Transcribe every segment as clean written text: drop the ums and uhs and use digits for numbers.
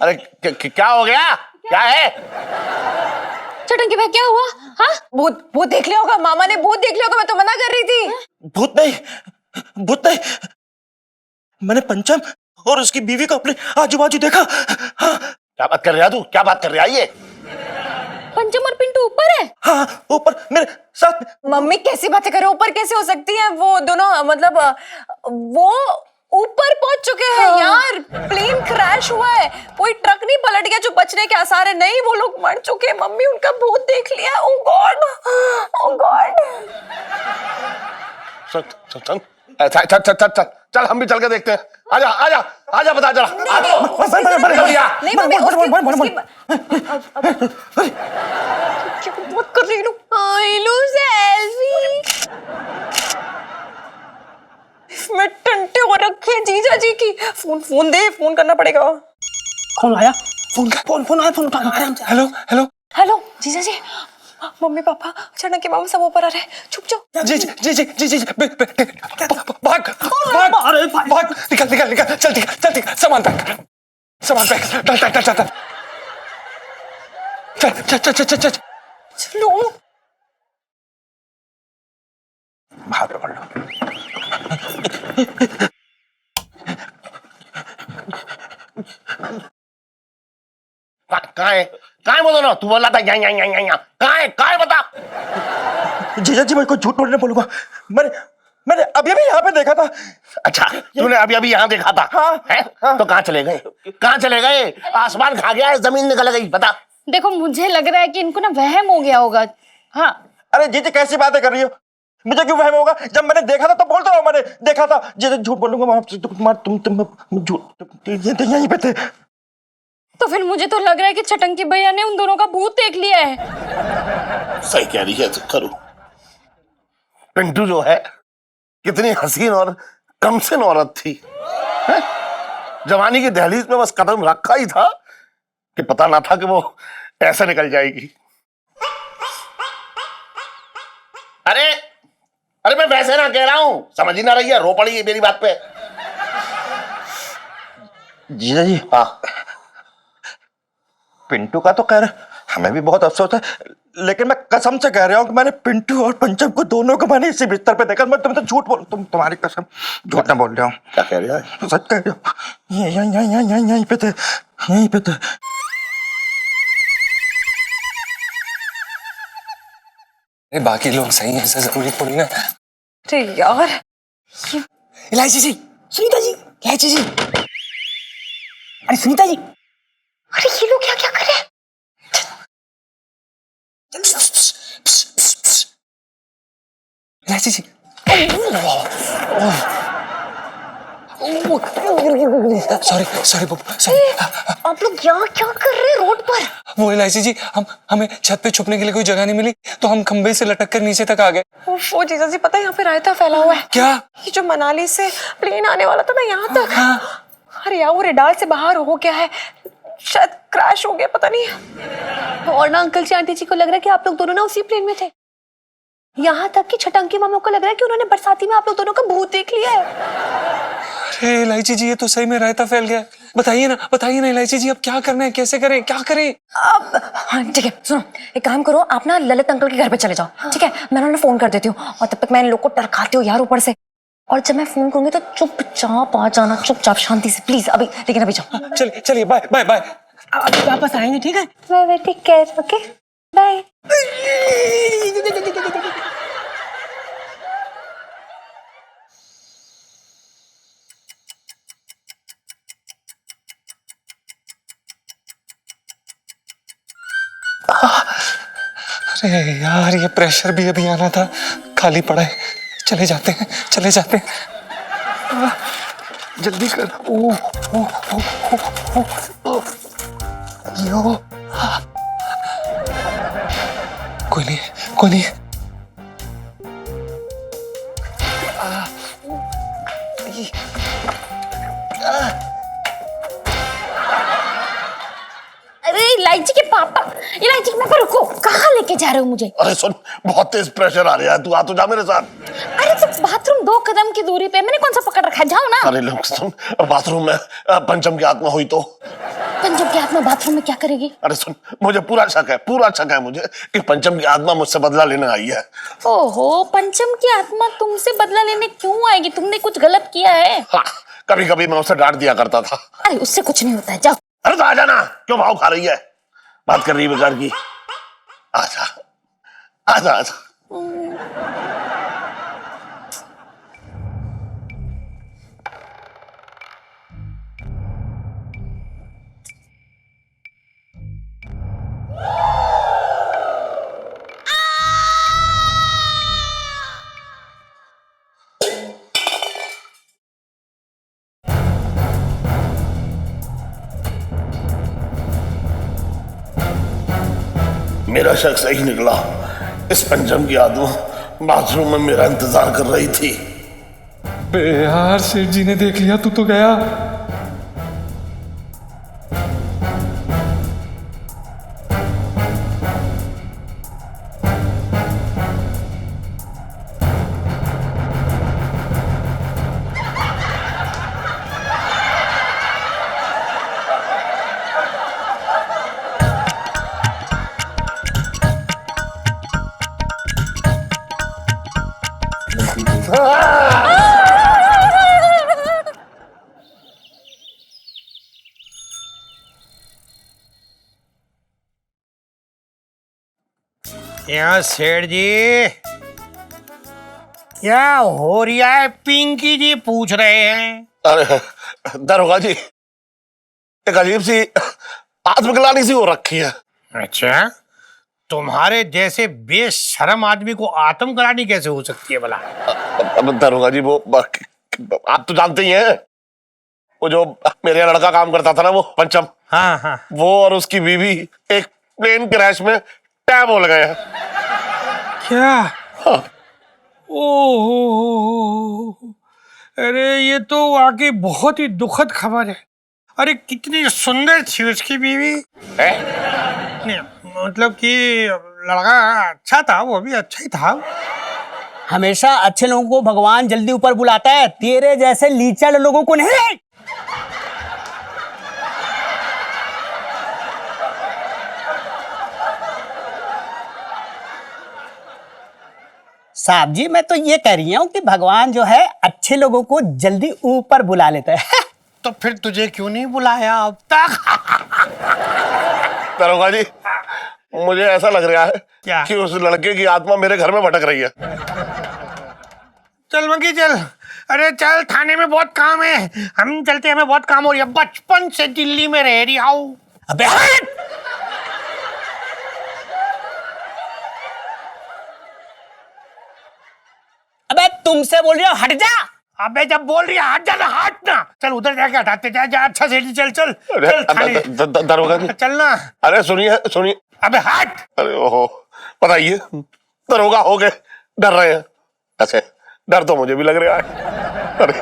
अरे क्या हो गया? क्या है? चटंकी भाई क्या हुआ? हाँ भूत देख लिया होगा, मामा ने भूत देख लिया होगा, मैं तो मना कर रही थी। भूत नहीं, मैंने पंचम और उसकी बीवी को अपने आजू बाजू देखा। हाँ। क्या बात कर रहा है तू? क्या बात कर रहा है ये? पंचम और पिंटू ऊपर है? हाँ ऊपर मेरे साथ में। मम्मी कैसी बातें कर रहे हो? ऊपर कैसे हो सकती है? वो दोनों मतलब वो ऊपर पहुंच चुके हैं। यार प्लेन क्रैश हुआ है, कोई ट्रक नहीं पलट गया जो बचने के आसार है। नहीं, वो लोग मर चुके हैं। मम्मी उनका भूत देख लिया। ओह गॉड, ओह गॉड। चल हम भी चल के देखते हैं। आजा आजा आजा, बता जरा। नहीं मम्मी, क्या बात कर रही हो? आई लो सेल्फी। इसमें टंटे हो रखे हैं जीजा जी की। फोन दे, फोन करना पड़ेगा। कौन आया? फोन आया। हेलो हेलो जीजा जी, मम्मी पापा अचानक के मामा सब ऊपर आ रहे हैं। छुप जाओ। जी भाग निकल चल सामान पैक चल चलो बाहर पकड़ लो। कहाँ है वो दोनों? तू बोला था यहाँ। कहाँ है बता। जीजा जी मैं कोई झूठ बोलने बोलूंगा। मैंने अभी यहाँ पे देखा था। अच्छा, तूने अभी यहाँ देखा था? हाँ। तो कहाँ चले गए? आसमान खा गया है, जमीन निकल गई, बता। देखो मुझे लग रहा है कि इनको ना वहम हो गया होगा। हाँ अरे जीजी कैसी बातें कर रही हो? मुझे क्यों वहम होगा? जब मैंने देखा था तो बोलता रहो मैंने देखा था। जीजा झूठ बोलूंगा मैं आपसे। तुम झूठ यहीं पे थे। तो फिर मुझे तो लग रहा है कि चटंकी भैया ने उन दोनों का भूत देख लिया है। सही कह रही है करूँ। पिंटू जो है कितनी हसीन और कमसिन औरत थी। है? जवानी की दहलीज में बस कदम रखा ही था कि पता ना था कि वो ऐसे निकल जाएगी। अरे मैं वैसे ना कह रहा हूं, समझ ही ना रही है, रो पड़ी है मेरी बात पे। जीजा जी हाँ, पिंटू का तो खैर हमें भी बहुत अफसोस है, लेकिन मैं कसम से कह रहा हूँ कि मैंने पिंटू और पंचम को दोनों को मैंने इसी बिस्तर पे देखा। मैं तो झूठ बोल, तुम्हारी कसम झूठ ना बोल रहा हूँ। क्या कह रहा है? सच कह रहा हूँ। यहीं पे थे। अरे बाकी लोग सही हैं, ऐसा जरूरी थोड़ी ना। अरे यार इलायची जी, सुनीता जी, इलायची जी, अरे सुनीता जी, अरे ये लोग क्या कर रहे हैं? इलायची जी, सॉरी बब्बू, सॉरी। आप लोग यहाँ क्या कर रहे हैं रोड पर? वो इलायची जी, हमें छत पे छुपने के लिए कोई जगह नहीं मिली तो हम खंबे से लटक कर नीचे तक आ गए। वो जीजा जी पता है यहाँ पे रायता फैला हुआ है। क्या? ये जो मनाली से प्लेन आने वाला था ना यहाँ तक। हाँ। अरे यार वो रेडार से बाहर हो गया है, शायद क्रैश हो गया, पता नहीं। और ना अंकल जी आंटी जी को लग रहा है कि आप लोग दोनों ना उसी प्लेन में थे। यहाँ तक कि छटंकी मामा को लग रहा है कि उन्होंने बरसाती में आप लोग दोनों का भूत देख लिया है। अरे इलायची जी, ये तो सही में रायता फैल गया। बताइए ना इलायची जी, अब क्या करना है, कैसे करें, क्या करें? अब हाँ ठीक है, सुनो एक काम करो, आप ना ललित अंकल के घर पे चले जाओ। ठीक है, मैं उन्हें फोन कर देती हूँ और तब तक मैं इन लोग को टरकाती हूँ यार ऊपर से। और जब मैं फोन करूंगी तो चुपचाप आ जाना, चुपचाप शांति से प्लीज। लेकिन अभी जाओ। चलिए बाय। अभी वापस आएंगे, ठीक है? Bye, take care, okay bye. अरे यार, ये प्रेशर भी अभी आना था, खाली पड़ा है। चले जाते हैं। जल्दी कर। यो, कोई नहीं। अरे इलायची के पापा, इलायची के पापा रुको, कहाँ लेके जा रहे हो मुझे? अरे सुन, बहुत तेज प्रेशर आ रहा है, तू आ तो जा मेरे साथ। अरे तो बाथरूम 2 कदम की दूरी पे, मैंने कौन सा पकड़ रखा है, जाओ ना। अरे लोग सुन, बाथरूम में पंचम की आत्मा हुई तो पंचम की आत्मा बाथरूम में क्या करेगी? अरे सुन, मुझे पूरा शक है मुझे कि पंचम की आत्मा मुझसे बदला लेने आई है। ओहो, पंचम की आत्मा तुमसे बदला लेने क्यों आएगी? तुमने कुछ गलत किया है? हाँ, कभी कभी मैं उसे डांट दिया करता था। अरे उससे कुछ नहीं होता है, जाओ। अरे तो आ जाना, क्यों भाव खा रही है? बात कर रही है बेकार की। आजा आजा आजा। मेरा शक सही निकला। इस पंचम की आत्मा बाथरूम में मेरा इंतजार कर रही थी। बे यार, सेठ जी ने देख लिया, तू तो गया। यहाँ सेठ जी, क्या हो रहा है? पिंकी जी पूछ रहे हैं। अरे दरोगा जी, एक अजीब सी आत्मग्लानि सी हो रखी है। अच्छा, तुम्हारे जैसे बेशरम आदमी को आत्मग्लानि कैसे हो सकती है भला? अब दरोगा जी, वो आप तो जानते ही हैं, वो जो मेरे यहाँ लड़का काम करता था ना, वो पंचम। हाँ हाँ। वो और उसकी बीवी एक प्लेन क्रैश में टैब हो गए हैं। क्या? हाँ। ओहो, अरे ये तो वाकई बहुत ही दुखद खबर है। अरे कितनी सुंदर थी उसकी बीवी। नहीं, मतलब कि लड़का अच्छा था, वो भी अच्छा ही था। हमेशा अच्छे लोगों को भगवान जल्दी ऊपर बुलाता है, तेरे जैसे लीचड़ लोगों को नहीं। साहब जी, मैं तो ये कह रही हूँ कि भगवान जो है अच्छे लोगों को जल्दी ऊपर बुला लेता है। तो फिर तुझे क्यों नहीं बुलाया अब तक? दरोगा जी, मुझे ऐसा लग रहा है क्या? कि उस लड़के की आत्मा मेरे घर में भटक रही है। चल मंकी चल, अरे चल, थाने में बहुत काम है, हम चलते हैं, हमें बहुत काम हो रही है। बचपन से दिल्ली में रह रही हूँ। अबे हट! अबे तुमसे बोल रही हो, हट जा। अबे जब बोल रही है हट जा, हट ना। चल उधर जाके हटाते जा, जा। अच्छा सेठी, चल चल चल थाने। दरोगा जी, चलना। अरे सुनिए। अबे हट। अरे ओहो, बताइए, दरोगा हो गए, डर रहे हैं? अच्छा, डर तो मुझे भी लग रहा है। अरे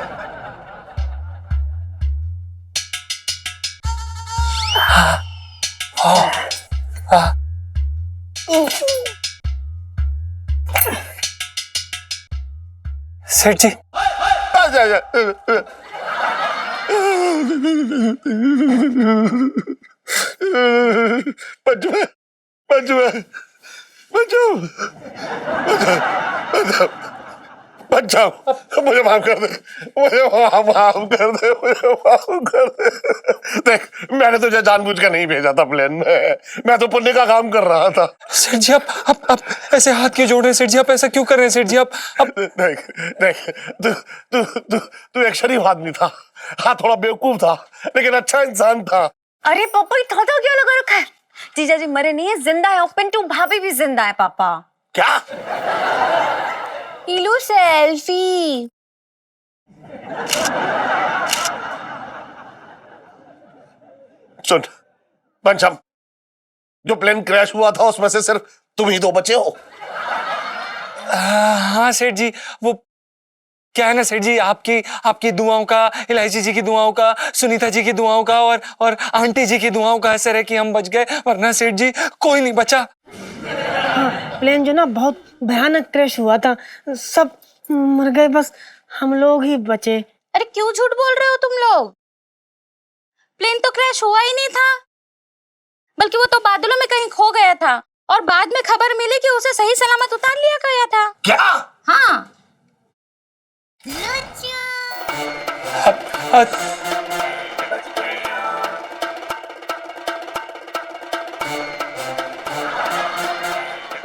सेठ जी, अच्छा। बचाओ, मुझे माफ कर दे, मुझे माफ कर दे। देख, मैंने तुझे जानबूझ कर नहीं भेजा था प्लेन में, मैं तो पुण्य का काम कर रहा था। सेठ जी, आप ऐसे हाथ क्यों जोड़ रहे हैं? सेठ जी, आप ऐसा क्यों कर रहे हैं? सेठ जी, आप देख, तू एक शरीफ आदमी था। हाँ, थोड़ा बेवकूफ था, लेकिन अच्छा इंसान था। अरे पापा, ये था क्या लगा रखा है? जीजा जी मरे नहीं है, जिंदा है, और पिंटू भाभी भी जिंदा है पापा। क्या? इलू सेल्फी। सुन पंचम, जो प्लेन क्रैश हुआ था उसमें से सिर्फ तुम ही दो बचे हो। हाँ सेठ जी, वो क्या है ना सेठ जी, आपकी दुआओं का, इलायची जी की दुआओं का, सुनीता जी की दुआओं का और आंटी जी की दुआओं का असर है कि हम बच गए, वरना सेठ जी कोई नहीं बचा। प्लेन जो ना बहुत भयानक क्रैश हुआ था, सब मर गए, बस हम लोग ही बचे। अरे क्यों झूठ बोल रहे हो तुम लोग? प्लेन तो क्रैश हुआ ही नहीं था, बल्कि वो तो बादलों में कहीं खो गया था और बाद में खबर मिली कि उसे सही सलामत उतार लिया गया था। क्या? हाँ।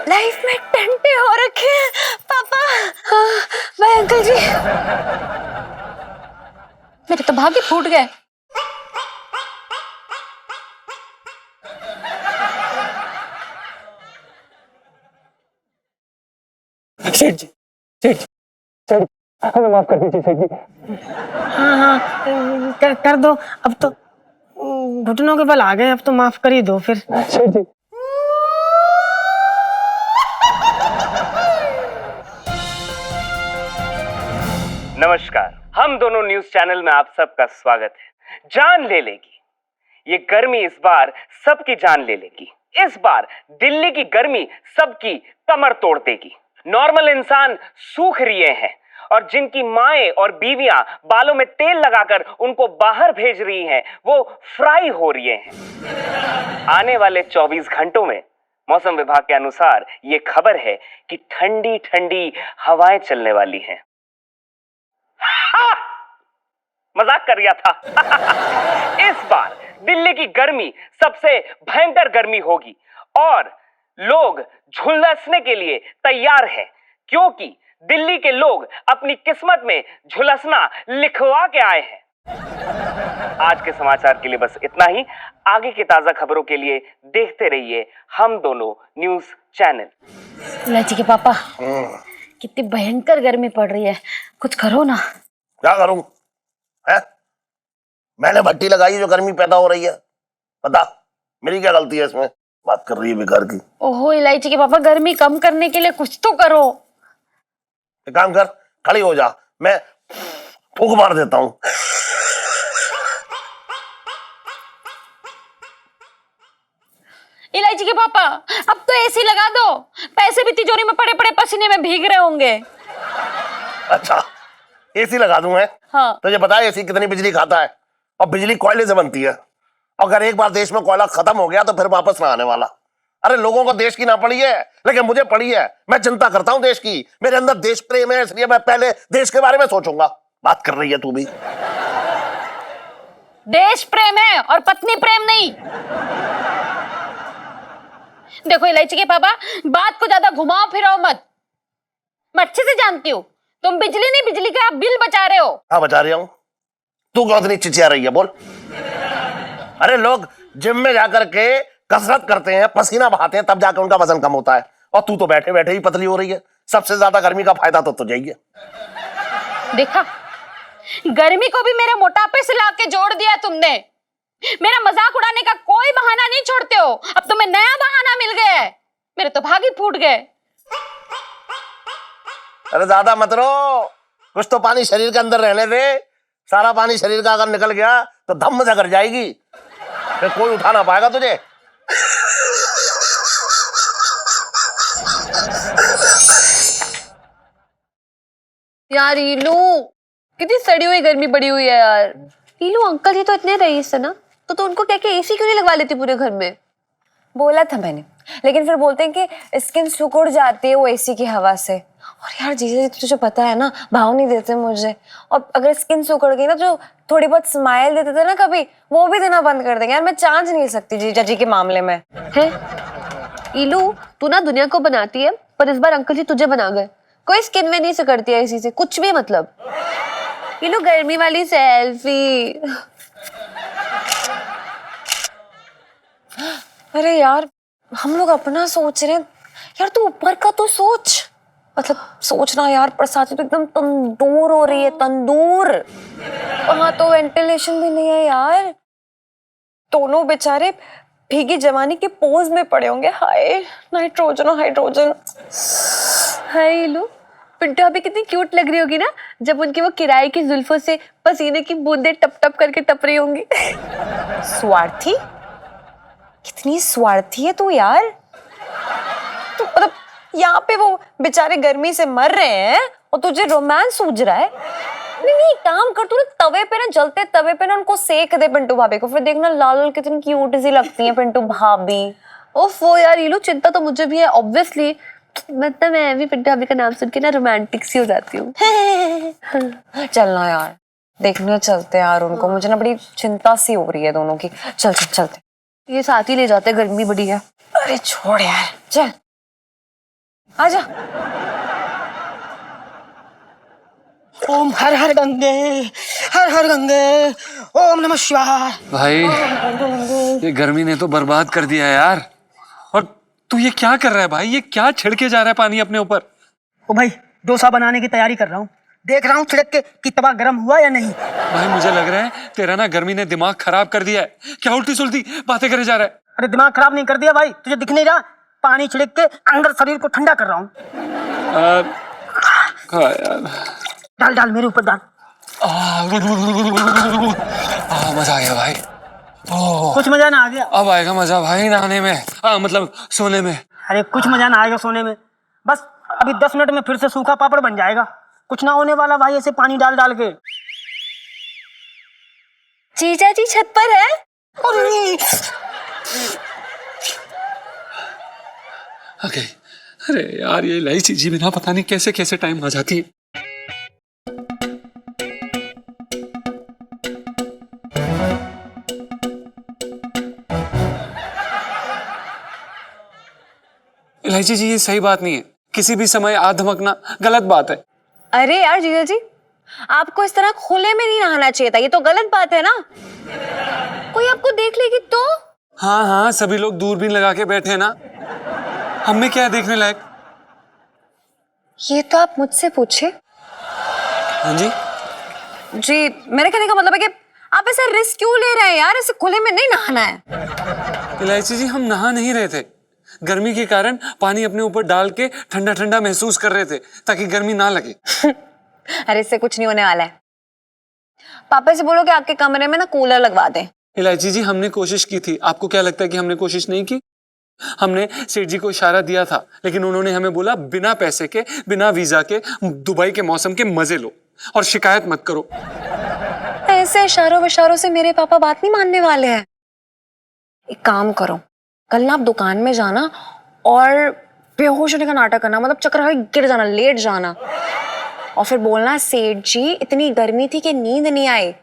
लाइफ में टंटे हो रखे हैं पापा। हाँ, भाई अंकल जी, मेरे तो भाग्य फूट गए। सेठ जी, सेठ जी, सेठ जी, हमें माफ कर दीजिए सेठ जी। हाँ हाँ, कर दो अब तो, घुटनों के बल आ गए, अब तो माफ कर ही दो फिर। सेठ जी, नमस्कार, हम दोनों न्यूज चैनल में आप सबका स्वागत है। जान ले लेगी, ये गर्मी इस बार सबकी जान ले लेगी। इस बार दिल्ली की गर्मी सबकी कमर तोड़ देगी। नॉर्मल इंसान सूख रहे हैं और जिनकी माएं और बीवियां बालों में तेल लगाकर उनको बाहर भेज रही हैं, वो फ्राई हो रही हैं। आने वाले 24 घंटों में मौसम विभाग के अनुसार ये खबर है कि ठंडी ठंडी हवाएं चलने वाली हैं। मजाक कर रहा था। इस बार दिल्ली की गर्मी सबसे भयंकर गर्मी होगी और लोग झुलसने के लिए तैयार हैं, क्योंकि दिल्ली के लोग अपनी किस्मत में झुलसना लिखवा के आए हैं। आज के समाचार के लिए बस इतना ही। आगे की ताजा खबरों के लिए देखते रहिए हम दोनों न्यूज चैनल। इलायची के पापा, कितनी भयंकर गर्मी पड़ रही है, कुछ करो ना। क्या करूं? है? मैंने भट्टी लगाई जो गर्मी पैदा हो रही है, बता मेरी क्या गलती है इसमें? बात कर रही है बेकार की। ओहो इलायची के पापा, गर्मी कम करने के लिए कुछ तो करो। एक काम कर, खड़ी हो जा, मैं फूंक मार देता हूं। इलायची के पापा, अब तो एसी लगा दो, पैसे भी तिजोरी में पड़े पड़े पसीने में भीग रहे होंगे। अच्छा, एसी लगा दूं मैं? हाँ। तो ये बता एसी कितनी बिजली खाता है? और बिजली कोयले से बनती है। अगर एक बार देश में कोयला खत्म हो गया तो फिर वापस ना आने वाला। अरे लोगों को देश की ना पड़ी है, लेकिन मुझे पड़ी है। मैं चिंता करता हूं देश की, मेरे अंदर देश प्रेम है, इसलिए मैं पहले देश के बारे में सोचूंगा। बात कर रही है तू भी। देश प्रेम है और पत्नी प्रेम नहीं। देखो इलायची के पापा, बात को ज्यादा घुमाओ फिराओ मत। मैं अच्छे से जानती हूँ तुम बिजली नहीं, बिजली का बिल बचा रहे हो। हाँ बचा रही हूं। तू क्यों इतनी चिचिया रही है, बोल। अरे लोग जिम में जाकर के कसरत करते हैं, पसीना बहाते हैं, तब जाकर उनका वजन कम होता है, और तू तो बैठे बैठे ही पतली हो रही है। सबसे ज्यादा गर्मी का फायदा तो तुझे ही है। देखा, गर्मी को भी मेरे मोटापे से लाके जोड़ दिया तुमने। मेरा मजाक उड़ाने का कोई बहाना नहीं छोड़ते हो। अब तुम्हें नया बहाना मिल गया है, मेरे तो भाग ही फूट गए। अरे ज्यादा मत रो, कुछ तो पानी शरीर के अंदर रहने दे। सारा पानी शरीर का अगर निकल गया तो धम्म से कर जाएगी, फिर कोई उठा ना पाएगा तुझे। यार ईलू, कितनी सड़ी हुई गर्मी पड़ी हुई है यार। ईलू अंकल जी तो इतने रईस है ना, तो उनको कह के एसी क्यों नहीं लगवा लेती पूरे घर में? बोला था मैंने, लेकिन फिर बोलते हैं कि स्किन सिकुड़ जाती है वो एसी की हवा से। और यार जीजा जी तुझे पता है ना, भाव नहीं देते मुझे। और अगर स्किन सिकुड़ गई ना, जो थोड़ी बहुत स्माइल देते थे ना कभी, वो भी देना बंद कर देंगे। यार मैं चांस नहीं सकती जीजा जी के मामले में। है ईलू, तू ना दुनिया को बनाती है, पर इस बार अंकल जी तुझे बना गए। कोई स्किन में नहीं सिकुड़ती है इसी से, कुछ भी मतलब। ईलू गर्मी वाली सेल्फी। अरे यार हम लोग अपना सोच रहे हैं यार, तू ऊपर का तो सोच। मतलब सोचना यार, प्रसाद तो एकदम तंदूर हो रही है, तंदूर। वहां तो वेंटिलेशन भी नहीं है यार। दोनों बेचारे भीगी जवानी के पोज में पड़े होंगे। हाय नाइट्रोजन, हाइड्रोजन। हाय ईलू, पिंटू अभी कितनी क्यूट लग रही होगी ना, जब उनकी वो किराए की जुल्फों से पसीने की बूंदें टप टप करके टप रही होंगी। स्वार्थी, कितनी स्वार्थी है तू यार। तू मतलब यहाँ पे वो बेचारे गर्मी से मर रहे हैं और तुझे रोमांस सूझ रहा है। नहीं नहीं, काम कर तू ना, तवे पे ना, जलते तवे पे ना उनको सेक दे पिंटू भाभी को, फिर देखना लाल लाल कितनी क्यूट सी लगती है पिंटू भाभी। ओफो यार ईलू, चिंता तो मुझे भी है ऑब्वियसली, मतलब मैं भी पिंटू भाभी का नाम सुन के ना रोमांटिक सी हो जाती हूँ। चलना यार, देखने चलते यार उनको, मुझे ना बड़ी चिंता सी हो रही है दोनों की। चल चल चलते। ये साथ ही ले जाते, गर्मी बड़ी है। अरे छोड़ यार, चल आजा। ओम हर हर गंगे, हर हर गंगे, ओम नमः शिवाय। भाई ये गर्मी ने तो बर्बाद कर दिया है यार। और तू ये क्या कर रहा है भाई? ये क्या छिड़के जा रहा है पानी अपने ऊपर? ओ भाई, डोसा बनाने की तैयारी कर रहा हूँ, देख रहा हूँ छिड़क के कि तवा गर्म हुआ या नहीं। भाई मुझे लग रहा है तेरा ना गर्मी ने दिमाग खराब कर दिया है। क्या उल्टी सुल्टी बातें करे जा रहा है? अरे दिमाग खराब नहीं कर दिया भाई, तुझे दिख नहीं रहा? पानी छिड़क के अंदर शरीर को ठंडा कर रहा हूँ। यार डाल डाल मेरे ऊपर डाल। मजा आ गया भाई। कुछ मजा ना आ गया? अब आएगा मजा भाई नहाने में, मतलब सोने में। अरे कुछ मजा ना आएगा सोने में, बस अभी 10 मिनट में फिर से सूखा पापड़ बन जाएगा। कुछ ना होने वाला भाई, ऐसे पानी डाल डाल के। जीजा जी छत पर है? ओके। अरे यार ये इलायची जी बिना पता नहीं कैसे कैसे टाइम आ जाती है। इलायची जी ये सही बात नहीं है, किसी भी समय आग धमकना गलत बात है। अरे यार जीजा जी, आपको इस तरह खुले में नहीं नहाना चाहिए था, ये तो गलत बात है ना। कोई आपको देख लेगी तो? हाँ हाँ, सभी लोग दूरबीन लगा के बैठे हैं ना, हमें क्या है देखने लायक? ये तो आप मुझसे पूछे। हाँ जी जी, मेरे कहने का मतलब है कि आप ऐसे रिस्क क्यों ले रहे हैं यार, ऐसे खुले में नहीं नहाना है। इलायची जी हम नहा नहीं रहे थे, गर्मी के कारण पानी अपने ऊपर डाल के ठंडा ठंडा महसूस कर रहे थे ताकि गर्मी ना लगे। अरे इससे कुछ नहीं होने वाला है, पापा से बोलो कि आपके कमरे में ना कूलर लगवा दें। इलायची जी हमने कोशिश की थी, आपको क्या लगता है कि हमने कोशिश नहीं की? हमने सेठ जी को इशारा दिया था, लेकिन उन्होंने हमें बोला बिना पैसे के, बिना वीजा के दुबई के मौसम के मजे लो और शिकायत मत करो। ऐसे इशारों विशारों से मेरे पापा बात नहीं मानने वाले हैं। एक काम करो, कल ना आप दुकान में जाना और बेहोश होने का नाटक करना, मतलब चक्कर खा के गिर जाना, लेट जाना, और फिर बोलना सेठ जी इतनी गर्मी थी कि नींद नहीं आई,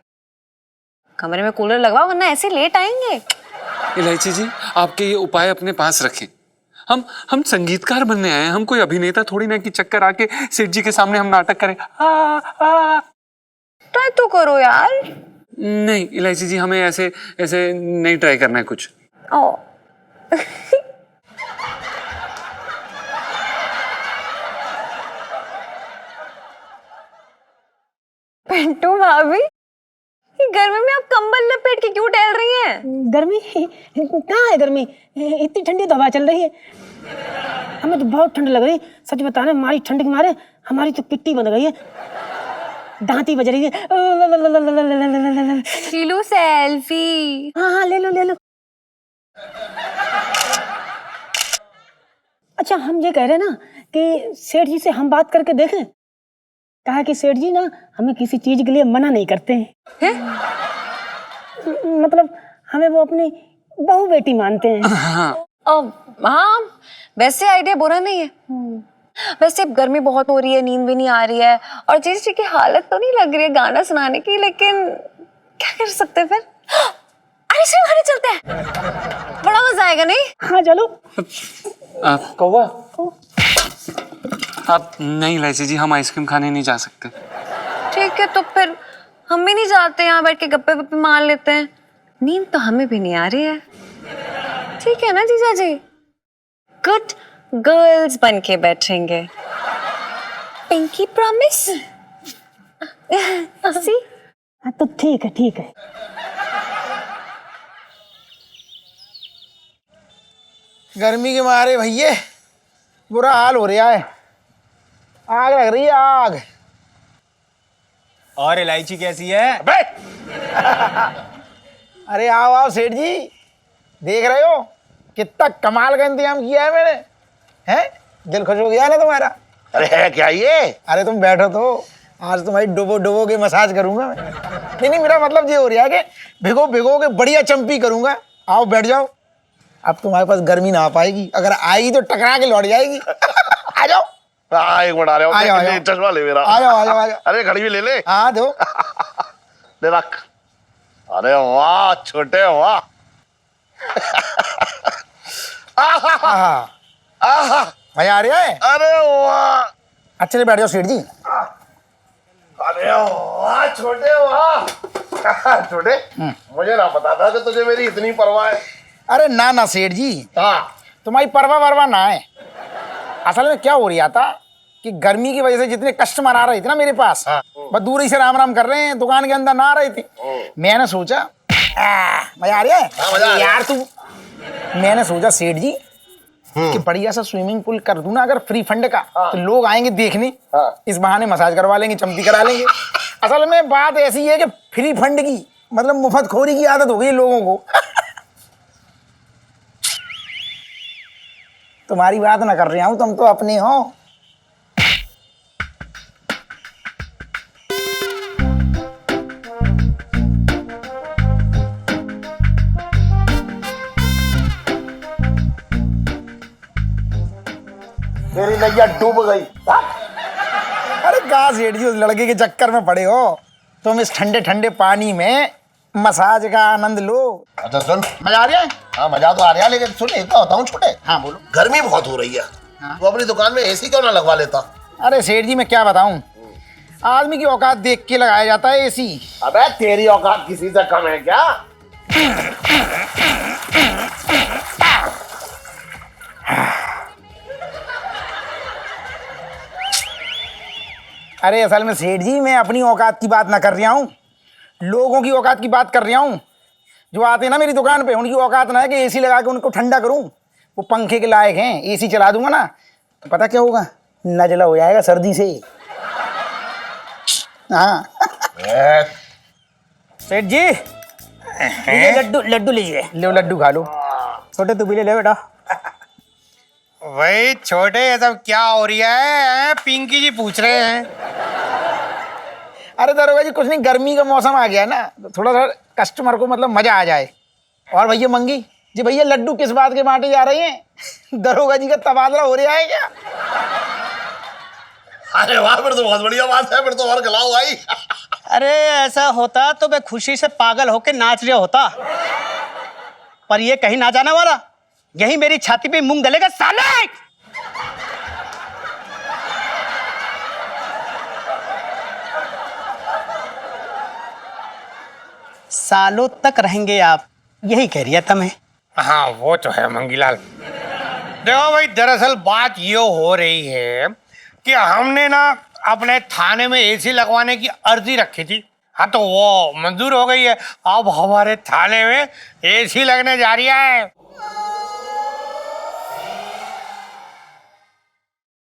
कमरे में कूलर लगवाओ वरना ऐसे लेट आएंगे। इलायची जी आपके ये उपाय अपने पास रखें, हम संगीतकार बनने आए हैं, हम कोई अभिनेता थोड़ी ना कि चक्कर आके सेठ जी के सामने हम नाटक करें। ट्राई तो करो यार। नहीं इलायची जी हमें ऐसे ऐसे नहीं ट्राई करना है कुछ। ओ पिंटू भाभी, गर्मी में आप कंबल लपेट के क्यों टहल रही हैं? गर्मी कहाँ है? गर्मी इतनी ठंडी तो हवा चल रही है, हमें तो बहुत ठंड लग रही है। सच बता रहे, हमारी ठंड के मारे हमारी तो किट्टी बन गई है, दांती बज रही है। शीलू सेल्फी। हाँ हाँ ले लो ले लो। अच्छा हम ये कह रहे हैं ना कि सेठ जी से हम बात करके देखें, कहा कि सेठ जी ना हमें किसी चीज के लिए मना नहीं करते हैं। मतलब हमें वो अपनी बहू बेटी मानते हैं। हाँ वैसे आइडिया बुरा नहीं है। वैसे अब गर्मी बहुत हो रही है, नींद भी नहीं आ रही है, और जीजा जी की हालत तो नहीं लग रही है गाना सुनाने की, लेकिन क्या कर सकते हैं फिर? आइसक्रीम खाने चलते हैं, बड़ा मजा आएगा नहीं? हाँ चलो। आप कौवा आप नहीं इलायची जी, हम आइसक्रीम खाने नहीं जा सकते। ठीक है तो फिर हम भी नहीं जाते, यहाँ बैठ के गप्पे वप्पे मार लेते हैं, नींद तो हमें भी नहीं आ रही है। ठीक है ना जीजा जी? गुड गर्ल्स बन के बैठेंगे। Pinky promise? सी? हाँ तो ठीक है ठीक है। गर्मी के मारे भैया बुरा हाल हो रहा है, आग लग रही है आग। और इलायची कैसी है? अरे आओ आओ सेठ जी, देख रहे हो कितना कमाल का इंतजाम किया है मैंने, हैं? दिल खुश हो गया ना तुम्हारा? अरे है क्या ये? अरे तुम बैठो तो, आज तुम्हारी डुबो डुबो के मसाज करूंगा मैं। नहीं नहीं, मेरा मतलब ये हो रहा है कि भिगो भिगो के बढ़िया चंपी करूंगा। आओ बैठ जाओ। अब तुम्हारे पास गर्मी ना आ पाएगी, अगर आएगी तो टकरा के लौट जाएगी। आ जाओ। हाँ, एक मिनट आ रहा हूँ। आ जाओ, आ ले, जाओ। चश्मा ले मेरा। आ जाओ आ जाओ आ जाओ। अरे घड़ी भी ले ले। हाँ दो। ले रख। अरे वाह छोटे, वाह। हाँ आहा, मजा आ रहा है। अरे वाह, अच्छे से बैठ जाओ सेठ जी। अरे वाह छोटे, वाह। छोटे, मुझे ना पता था कि तुझे मेरी इतनी परवाह है। अरे ना ना सेठ जी, हाँ, तुम्हारी परवाह वरवा ना है। असल में क्या हो रहा था कि गर्मी की वजह से जितने कस्टमर आ रहे थे ना मेरे पास, बस दूर ही से राम राम कर रहे हैं, दुकान के अंदर ना आ रहे थे। मैंने सोचा मजा आ रहा है। हाँ, मजा आ रहा है। यार तू, मैंने सोचा सेठ जी कि बढ़िया सा स्विमिंग पूल कर दूं ना अगर फ्री फंड का, तो लोग आएंगे देखने, इस बहाने मसाज करवा लेंगे, चंपी करा लेंगे। असल में बात ऐसी है कि फ्री फंड की मतलब मुफ्त खोरी की आदत हो गई लोगों को। तुम्हारी बात ना कर रहा हूं, तुम तो अपने हो। मेरी नैया डूब गई। अरे कहाँ सेठ जी उस लड़के के चक्कर में पड़े हो, तुम इस ठंडे ठंडे पानी में मसाज का आनंद लो। अच्छा सुन, मजा आ रहा है। हाँ मजा तो आ रहा है, लेकिन सुन एक बात बताऊं छोटे। हाँ बोलो। गर्मी बहुत हो रही है, तू अपनी दुकान में एसी क्यों ना लगवा लेता? अरे सेठ जी मैं क्या बताऊं, आदमी की औकात देख के लगाया जाता है एसी। अबे तेरी औकात किसी से कम है क्या? अरे असल में सेठ जी मैं अपनी औकात की बात ना कर रहा हूँ, लोगों की औकात की बात कर रहा हूँ। जो आते हैं ना मेरी दुकान पे, उनकी औकात ना है कि एसी लगा के उनको ठंडा करूँ, वो पंखे के लायक हैं। एसी चला दूंगा ना तो पता क्या होगा, नजला हो जाएगा सर्दी से। हाँ सेठ जी लीजिए लड्डू, लड्डू लीजिए। लो लड्डू खा लो। छोटे तू भी ले ले बेटा। भाई छोटे, ये सब क्या हो रहा है? पिंकी जी पूछ रहे हैं। अरे दरोगा जी कुछ नहीं, गर्मी का मौसम आ गया ना, तो थोड़ा सा कस्टमर को मतलब मजा आ जाए। और भैया मंगी जी, भैया लड्डू किस बात के बांटे जा रहे हैं? दरोगा जी का तबादला हो रहा है क्या? अरे वाह, फिर तो बहुत बढ़िया बात है, फिर तो और खिलाओ भाई। अरे ऐसा होता तो मैं खुशी से पागल होके नाच रहा होता, पर ये कहीं ना जाने वाला, यही मेरी छाती पे मूंग दलेगा साले। सालों तक रहेंगे आप, यही कह रही था मैं। हाँ वो तो है मंगीलाल। देखो भाई, दरअसल बात ये हो रही है कि हमने ना अपने थाने में एसी लगवाने की अर्जी रखी थी। हाँ तो वो मंजूर हो गई है, अब हमारे थाने में एसी लगने जा रही है।